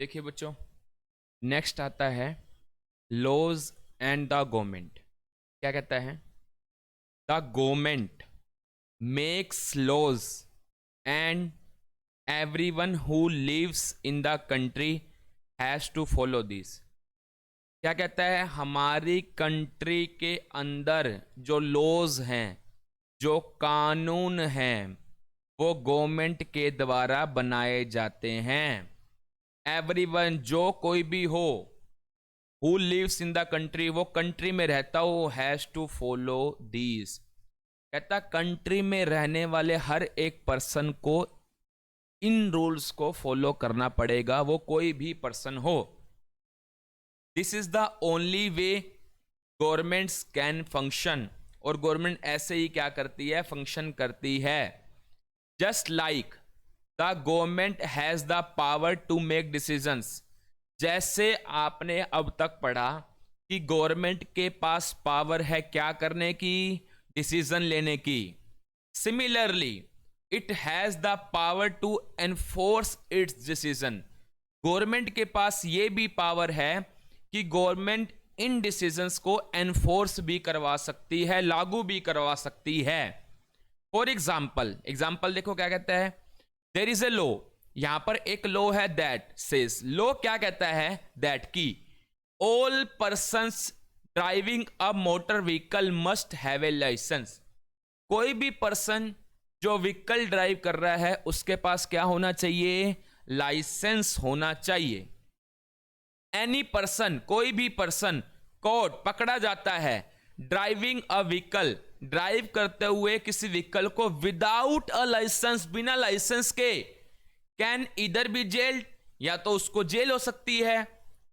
देखिए बच्चों, नेक्स्ट आता है लॉज एंड द गवर्नमेंट। क्या कहता है? The government makes laws and everyone who lives in the country has to follow this. क्या कहता है? हमारी कंट्री के अंदर जो लॉज हैं, जो कानून हैं, वो गवर्नमेंट के द्वारा बनाए जाते हैं। एवरीवन, जो कोई भी हो, who lives in the country, वो कंट्री में रहता हो, हैज टू फॉलो दीज। कहता कंट्री में रहने वाले हर एक पर्सन को इन रूल्स को फॉलो करना पड़ेगा, वो कोई भी पर्सन हो। This is the only way governments can function. और गवर्नमेंट ऐसे ही क्या करती है? फंक्शन करती है। Just like the government has the power to make decisions. जैसे आपने अब तक पढ़ा कि गवर्नमेंट के पास पावर है क्या करने की? डिसीजन लेने की। Similarly it has the power to enforce its decision. Government के पास यह भी पावर है कि गवर्नमेंट इन डिसीजंस को एनफोर्स भी करवा सकती है, लागू भी करवा सकती है। फॉर एग्जाम्पल देखो क्या कहता है। There is a law. यहां पर एक लॉ है दैट सेज, लॉ क्या कहता है? दैट की all persons driving a motor vehicle must have a licence. कोई भी पर्सन जो व्हीकल ड्राइव कर रहा है उसके पास क्या होना चाहिए? लाइसेंस होना चाहिए। एनी पर्सन, कोई भी पर्सन कोर्ट पकड़ा जाता है ड्राइविंग अ व्हीकल, ड्राइव करते हुए किसी व्हीकल को विदाउट अ लाइसेंस, बिना लाइसेंस के, कैन इधर बी जेल्ड, या तो उसको जेल हो सकती है,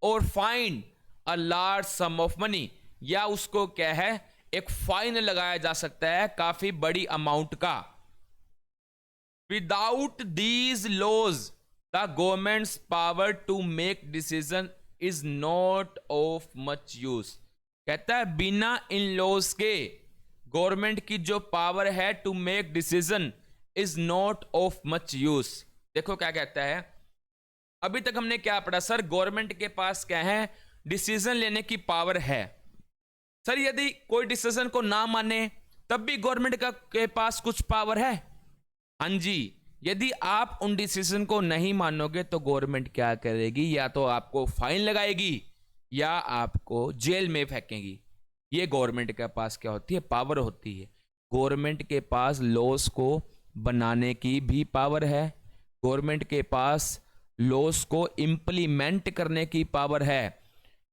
और fine a large some of money, या उसको क्या है? एक फाइन लगाया जा सकता है काफी बड़ी अमाउंट का। Without these laws the government's power to make decision is not of much use. कहता है बिना इन लॉज के गवर्नमेंट की जो पावर है to make decision is not of much use. देखो क्या कहता है। अभी तक हमने क्या पढ़ा सर? गवर्नमेंट के पास क्या है? डिसीजन लेने की पावर है। सर यदि कोई डिसीजन को ना माने तब भी गवर्नमेंट का के पास कुछ पावर है? हाँ जी। यदि आप उन डिसीजन को नहीं मानोगे तो गवर्नमेंट क्या करेगी? या तो आपको फाइन लगाएगी या आपको जेल में फेंकेगी। ये गवर्नमेंट के पास क्या होती है? पावर होती है। गवर्नमेंट के पास लॉस को बनाने की भी पावर है। गवर्नमेंट के पास लॉस को इंप्लीमेंट करने की पावर है।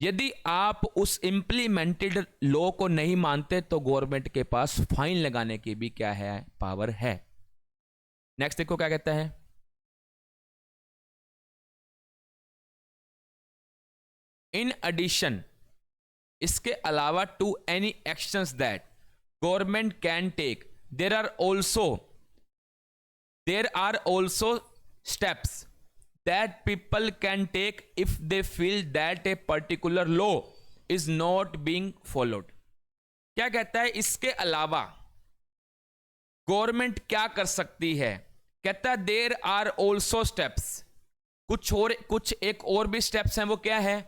यदि आप उस इंप्लीमेंटेड लॉ को नहीं मानते तो गवर्नमेंट के पास फाइन लगाने की भी क्या है? पावर है। नेक्स्ट देखो क्या कहता है। इन एडिशन, इसके अलावा, to any actions that government can take, there are also steps that people can take if they feel that a particular law is not being followed। क्या कहता है? इसके अलावा गवर्नमेंट क्या कर सकती है? कहता है देर आर ऑल्सो स्टेप्स, कुछ एक और भी स्टेप्स हैं। वो क्या है?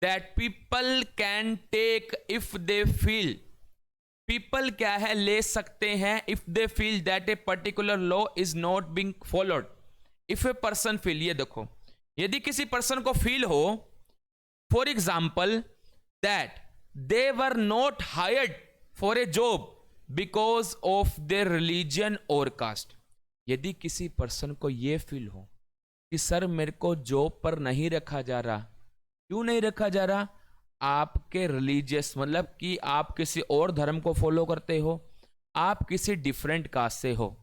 That people can take if they feel, people क्या है? ले सकते हैं, if they feel that a particular law is not being followed. If a person feel, ये देखो, यदि किसी पर्सन को फील हो, for example that they were not hired for a job because of their religion और caste. यदि किसी person को यह फील हो कि सर मेरे को जॉब पर नहीं रखा जा रहा, क्यों नहीं रखा जा रहा? आपके रिलीजियस, मतलब कि आप किसी और धर्म को फॉलो करते हो, आप किसी डिफरेंट कास्ट से हो,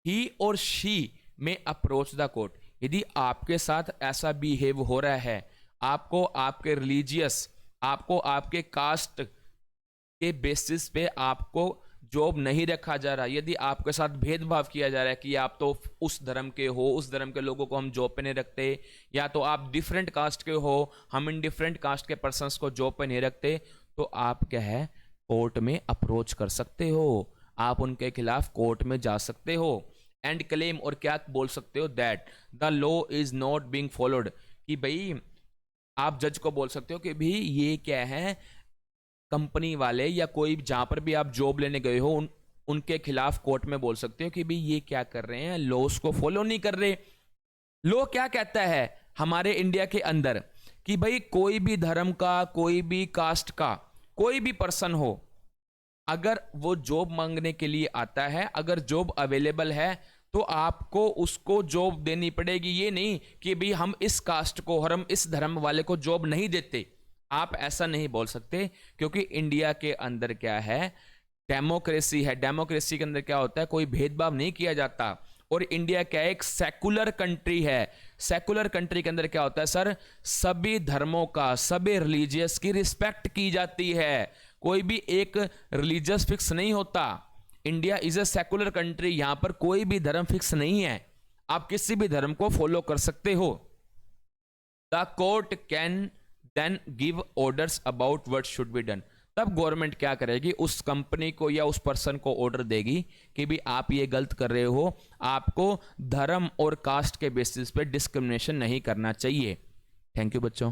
ही और शी में अप्रोच द कोर्ट। यदि आपके साथ ऐसा बिहेव हो रहा है, आपको आपके रिलीजियस, आपको आपके कास्ट के बेसिस पे आपको जॉब नहीं रखा जा रहा, यदि आपके साथ भेदभाव किया जा रहा है कि आप तो उस धर्म के हो, उस धर्म के लोगों को हम जॉब पे नहीं रखते, या तो आप डिफरेंट कास्ट के हो, हम इन डिफरेंट कास्ट के पर्सन्स को जॉब पे नहीं रखते, तो आप क्या है? कोर्ट में अप्रोच कर सकते हो, आप उनके खिलाफ कोर्ट में जा सकते हो। एंड क्लेम, और क्या बोल सकते हो, that the law is not being followed, कि भाई आप जज को बोल सकते हो कि भाई ये क्या है, कंपनी वाले या कोई जहां पर भी आप जॉब लेने गए हो उनके खिलाफ कोर्ट में बोल सकते हो कि भाई ये क्या कर रहे हैं, लॉस को फॉलो नहीं कर रहे। लॉ क्या कहता है हमारे इंडिया के अंदर कि भाई कोई भी धर्म का, कोई भी कास्ट का, कोई भी पर्सन हो, अगर वो जॉब मांगने के लिए आता है, अगर जॉब अवेलेबल है तो आपको उसको जॉब देनी पड़ेगी। ये नहीं कि भाई हम इस कास्ट को और हम इस धर्म वाले को जॉब नहीं देते, आप ऐसा नहीं बोल सकते, क्योंकि इंडिया के अंदर क्या है, डेमोक्रेसी है। डेमोक्रेसी के अंदर क्या होता है, कोई भेदभाव नहीं किया जाता। और इंडिया क्या है, एक सेकुलर कंट्री है। सेकुलर कंट्री के अंदर क्या होता है सर, सभी धर्मों का, सभी रिलीजियस की रिस्पेक्ट की जाती है, कोई भी एक रिलीजियस फिक्स नहीं होता। India is a secular country, यहां पर कोई भी धर्म फिक्स नहीं है, आप किसी भी धर्म को फॉलो कर सकते हो। The court can then give orders about what should be done. तब गवर्नमेंट क्या करेगी, उस कंपनी को या उस पर्सन को ऑर्डर देगी कि भी आप ये गलत कर रहे हो, आपको धर्म और कास्ट के बेसिस पे डिस्क्रिमिनेशन नहीं करना चाहिए। थैंक यू बच्चों।